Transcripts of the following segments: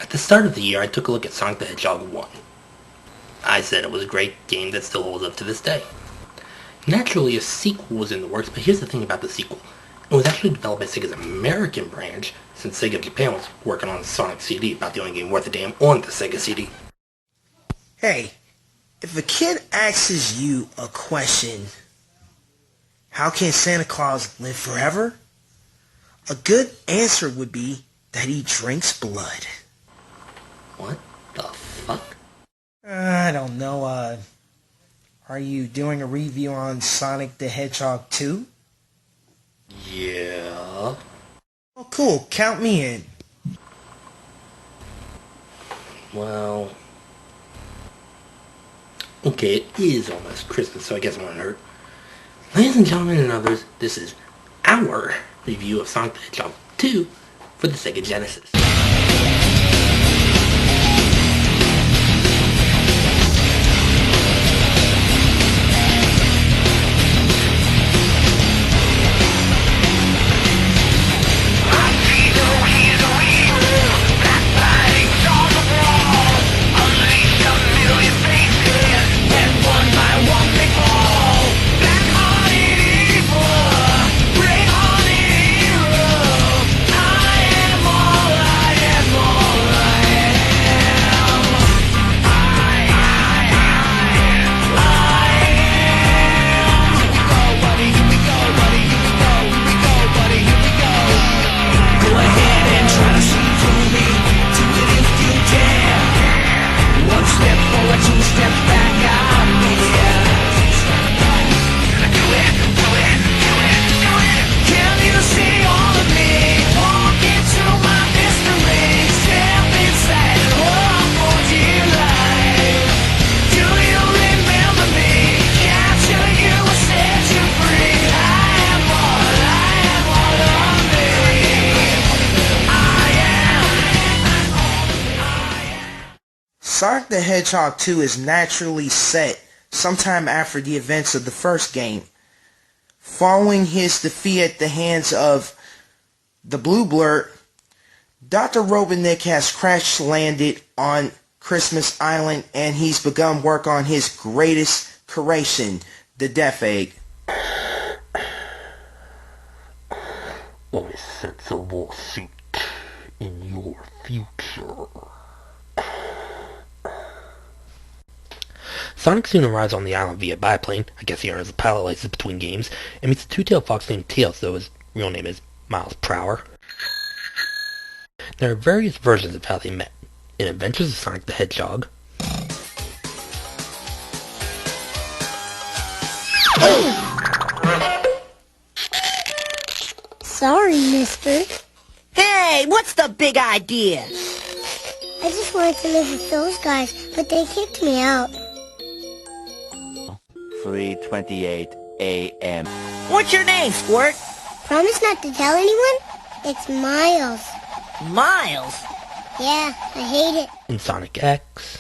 At the start of the year, I took a look at Sonic the Hedgehog 1. I said it was a great game that still holds up to this day. Naturally, a sequel was in the works, but here's the thing about the sequel. It was actually developed by Sega's American branch, since Sega Japan was working on Sonic CD, about the only game worth a damn on the Sega CD. Hey, if a kid asks you a question, how can Santa Claus live forever? A good answer would be that he drinks blood. What the fuck? I don't know, are you doing a review on Sonic the Hedgehog 2? Yeah. Oh, cool. Count me in. Well... okay, it is almost Christmas, so I guess I'm gonna hurt. Ladies and gentlemen and others, this is our review of Sonic the Hedgehog 2 for the Sega Genesis. Sonic the Hedgehog 2 is naturally set sometime after the events of the first game. Following his defeat at the hands of the Blue Blur, Dr. Robotnik has crash-landed on Christmas Island and he's begun work on his greatest creation, the Death Egg. I sense a lawsuit in your future. Sonic soon arrives on the island via biplane. I guess he earns a pilot license between games, and meets a two-tailed fox named Tails, though his real name is Miles Prower. There are various versions of how they met. In Adventures of Sonic the Hedgehog, Sorry, mister. Hey, what's the big idea? I just wanted to live with those guys, but they kicked me out. 3:28 a.m. What's your name, Squirt? Promise not to tell anyone? It's Miles. Miles? Yeah, I hate it. in Sonic X,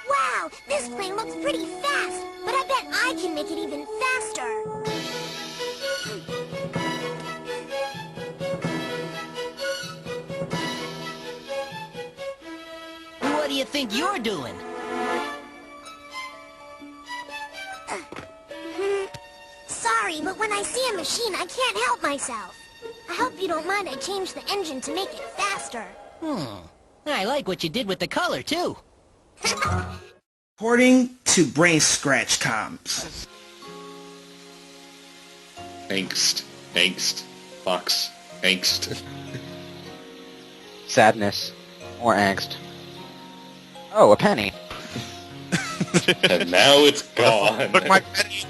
Wow, this plane looks pretty fast, but I bet I can make it even faster. What do you think you're doing? Sorry, but when I see a machine, I can't help myself. I hope you don't mind I changed the engine to make it faster. I like what you did with the color, too. According to Brain Scratch Comms. Angst. Angst. Fox. Angst. Sadness. Or angst. Oh, a penny. And now it's gone. Look, my penny.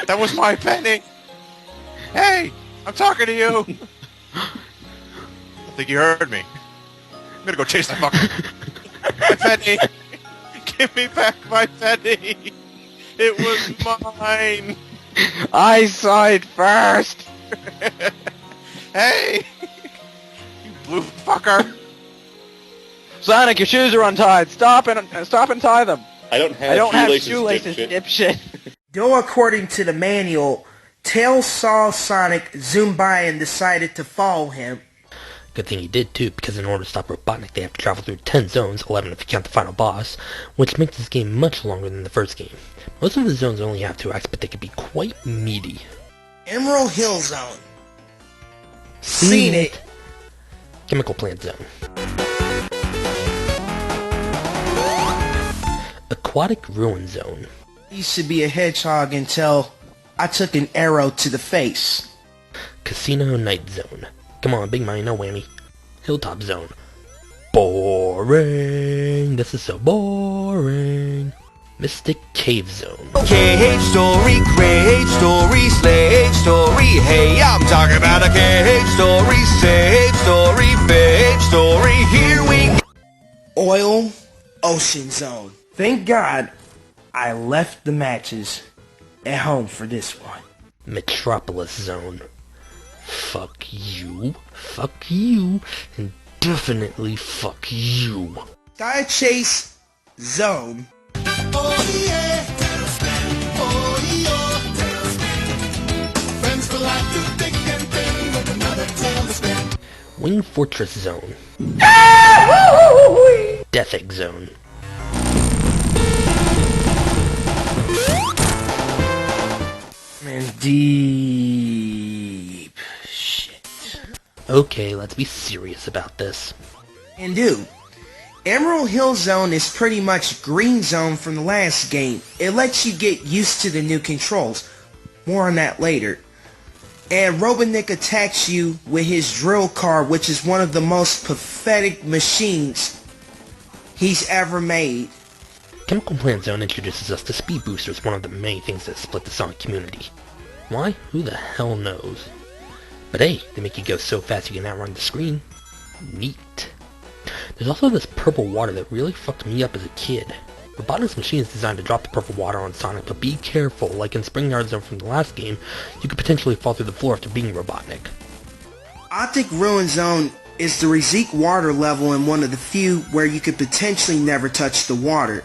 That was my penny. Hey, I'm talking to you. I think you heard me. I'm gonna go chase that fucker. My penny. Give me back my penny. It was mine. I saw it first! Hey! You blue fucker. Sonic, your shoes are untied. Stop and tie them. I don't have shoelaces, dipshit. dipshit. Though according to the manual, Tails saw Sonic zoom by and decided to follow him. Good thing he did too, because in order to stop Robotnik they have to travel through 10 zones, 11 if you count the final boss, which makes this game much longer than the first game. Most of the zones only have 2 acts, but they can be quite meaty. Emerald Hill Zone. Seen it. Chemical Plant Zone. Aquatic Ruin Zone. I used to be a hedgehog until I took an arrow to the face. Casino Night Zone. Come on, big money, no whammy. Hilltop Zone. Boring. This is so boring. Mystic Cave Zone. Cave story, grave story, slave story. Hey, I'm talking about a cave story, save story, babe story. Here we go. Oil Ocean Zone. Thank God I left the matches at home for this one. Metropolis Zone. Fuck you, and definitely fuck you. Sky Chase Zone. Oh yeah, oh yeah, friends for life through thick and thin with another tale to spin. Wing Fortress Zone. Death Egg Zone. And deep shit. Okay, let's be serious about this. And dude, Emerald Hill Zone is pretty much Green Zone from the last game. It lets you get used to the new controls. More on that later. And Robotnik attacks you with his drill car, which is one of the most pathetic machines he's ever made. Chemical Plant Zone introduces us to speed boosters, one of the many things that split the Sonic community. Why? Who the hell knows? But hey, they make you go so fast you can outrun the screen. Neat. There's also this purple water that really fucked me up as a kid. Robotnik's machine is designed to drop the purple water on Sonic, but be careful, like in Spring Yard Zone from the last game, you could potentially fall through the floor after being Robotnik. Arctic Ruin Zone is the Rizik water level and one of the few where you could potentially never touch the water.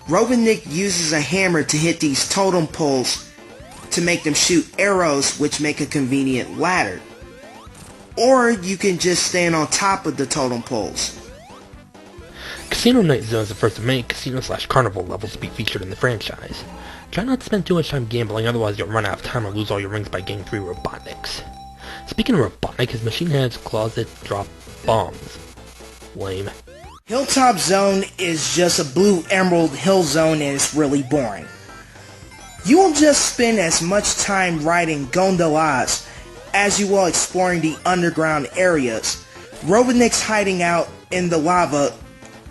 Robotnik uses a hammer to hit these totem poles to make them shoot arrows, which make a convenient ladder. Or you can just stand on top of the totem poles. Casino Night Zone is the first of many casino/carnival levels to be featured in the franchise. Try not to spend too much time gambling, otherwise you'll run out of time or lose all your rings by getting 3 Robotniks. Speaking of Robotnik, his machine has claws that drop bombs. Lame. Hilltop Zone is just a blue Emerald Hill Zone and it's really boring. You will just spend as much time riding gondolas as you will exploring the underground areas. Robotnik's hiding out in the lava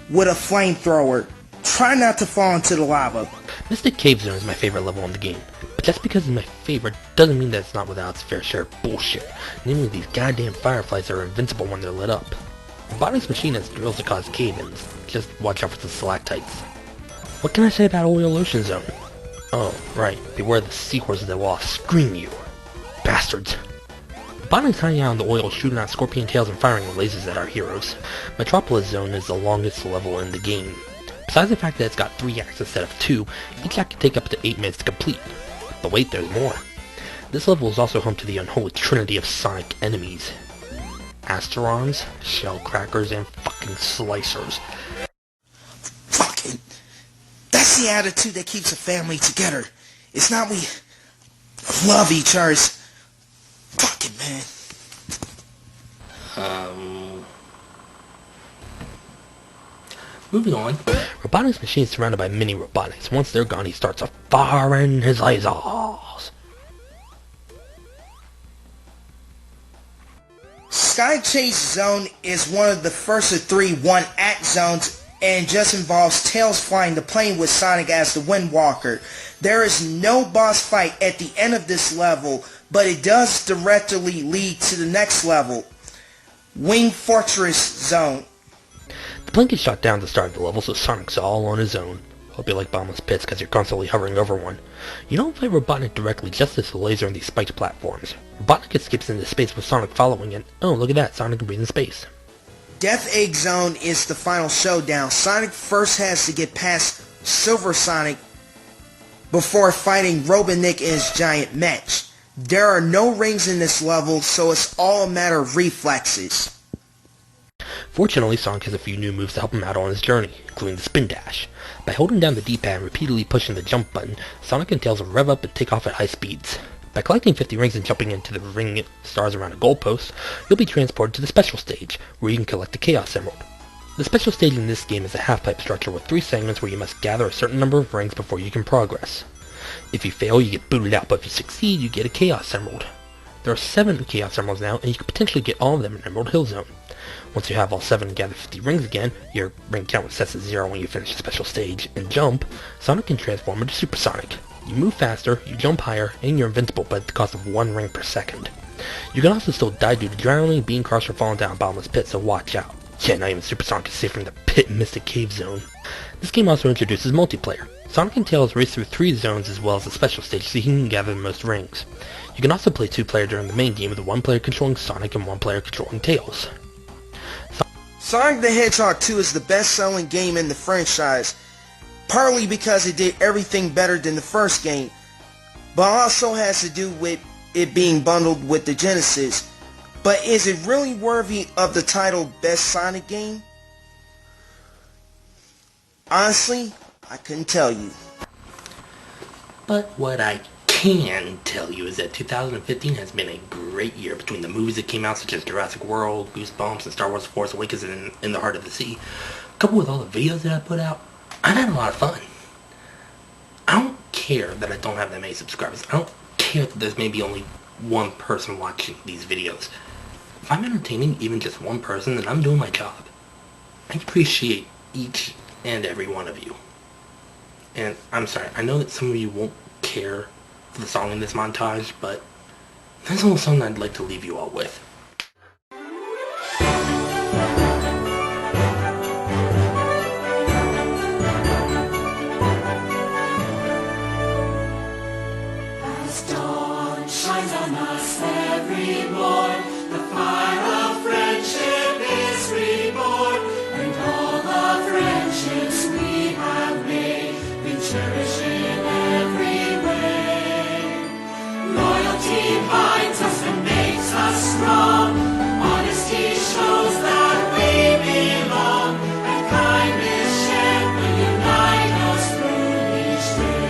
with a flamethrower. Try not to fall into the lava. Mystic Cave Zone is my favorite level in the game, but just because it's my favorite doesn't mean that it's not without its fair share of bullshit. Namely, these goddamn fireflies are invincible when they're lit up. Robotnik's machine has drills to cause cave-ins. Just watch out for the stalactites. What can I say about Oil Ocean Zone? Oh, right. Beware the seahorses that will scream you. Bastards. Robotnik's hiding out in the oil, shooting out scorpion tails and firing lasers at our heroes. Metropolis Zone is the longest level in the game. Besides the fact that it's got 3 acts instead of 2, each act can take up to 8 minutes to complete. But wait, there's more. This level is also home to the unholy trinity of Sonic enemies. Asterons, Shellcrackers, and fucking Slicers. Fucking. That's the attitude that keeps a family together. It's not we love each other. Fucking man. Moving on. Robotnik's machine is surrounded by mini Robotniks. Once they're gone, he starts firing his lasers. Sky Chase Zone is one of the first of 3 one-act zones and just involves Tails flying the plane with Sonic as the Windwalker. There is no boss fight at the end of this level, but it does directly lead to the next level, Wing Fortress Zone. The plane gets shot down at the start of the level, so Sonic's all on his own. Hope you like bombless pits because you're constantly hovering over one. You don't fight Robotnik directly, just as the laser on these spiked platforms. Robotnik escapes into space with Sonic following it. Oh, look at that, Sonic can breathe in space. Death Egg Zone is the final showdown. Sonic first has to get past Silver Sonic before fighting Robotnik in his giant match. There are no rings in this level, so it's all a matter of reflexes. Fortunately, Sonic has a few new moves to help him out on his journey, including the spin dash. By holding down the D-pad and repeatedly pushing the jump button, Sonic and Tails will rev up and take off at high speeds. By collecting 50 rings and jumping into the ring stars around a goalpost, you'll be transported to the special stage, where you can collect the Chaos Emerald. The special stage in this game is a half-pipe structure with 3 segments where you must gather a certain number of rings before you can progress. If you fail, you get booted out, but if you succeed, you get a Chaos Emerald. There are 7 Chaos Emeralds now, and you can potentially get all of them in Emerald Hill Zone. Once you have all 7 and gather 50 rings again, your ring count resets to 0 when you finish the special stage, and jump, Sonic can transform into Super Sonic. You move faster, you jump higher, and you're invincible, but at the cost of 1 ring per second. You can also still die due to drowning, being crushed, or falling down a bottomless pit, so watch out. Yeah, not even Super Sonic is safe from the pit Mystic Cave Zone. This game also introduces multiplayer. Sonic and Tails race through 3 zones as well as a special stage so you can gather the most rings. You can also play 2-player during the main game with 1 player controlling Sonic and 1 player controlling Tails. Sonic the Hedgehog 2 is the best-selling game in the franchise, partly because it did everything better than the first game, but also has to do with it being bundled with the Genesis. But is it really worthy of the title Best Sonic Game? Honestly, I couldn't tell you. But what I can tell you is that 2015 has been a great year between the movies that came out, such as Jurassic World, Goosebumps, and Star Wars Force Awakens and In the Heart of the Sea. Coupled with all the videos that I put out, I've had a lot of fun. I don't care that I don't have that many subscribers. I don't care that there's maybe only 1 person watching these videos. If I'm entertaining even just 1 person, then I'm doing my job. I appreciate each and every one of you. And I'm sorry, I know that some of you won't care for the song in this montage, but there's a little song I'd like to leave you all with. As dawn shines on us every morn, the fire of friendship is reborn, and all the friendships we have made, we cherish in every way. Loyalty binds us and makes us strong, honesty shows that we belong, and kindness shared will unite us through each day.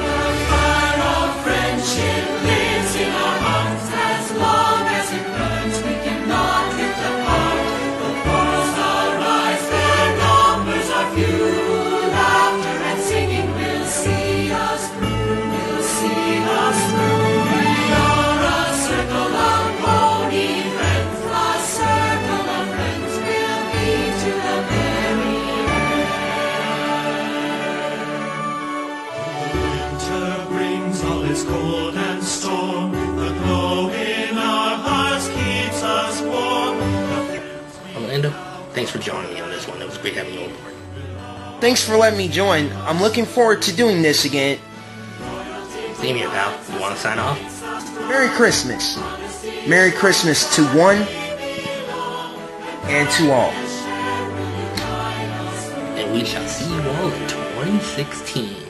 The fire of friendship lives in our hearts, as long as it burns we cannot drift apart. The quarrels arise, their numbers are few, laughter and singing will see us through, will see us through. We are a circle of pony friends, a circle of friends will be to the very end. Winter brings all its cold and storm, the glow in our hearts keeps us warm. Orlando, thanks for joining me on this one. It was great having you on board. Thanks for letting me join. I'm looking forward to doing this again. Same here, pal. You want to sign off? Merry Christmas. Merry Christmas to one and to all. And we shall see you all in 2016.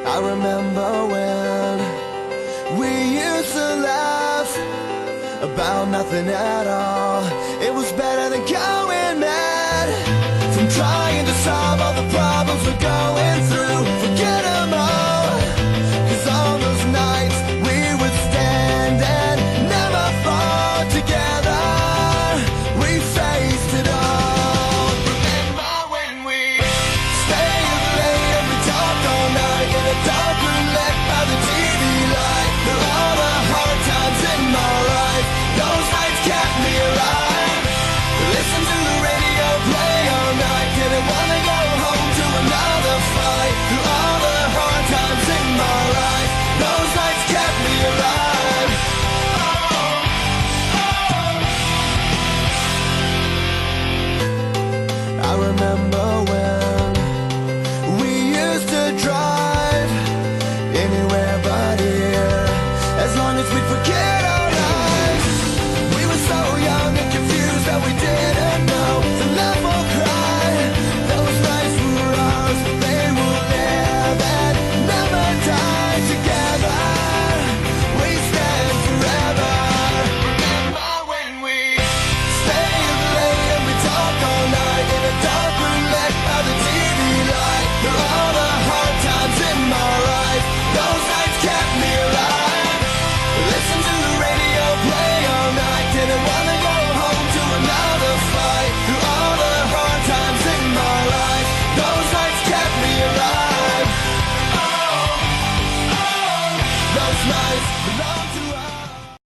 I remember when we used to laugh about nothing at all. It was better than going mad from trying to solve all the problems we're going through.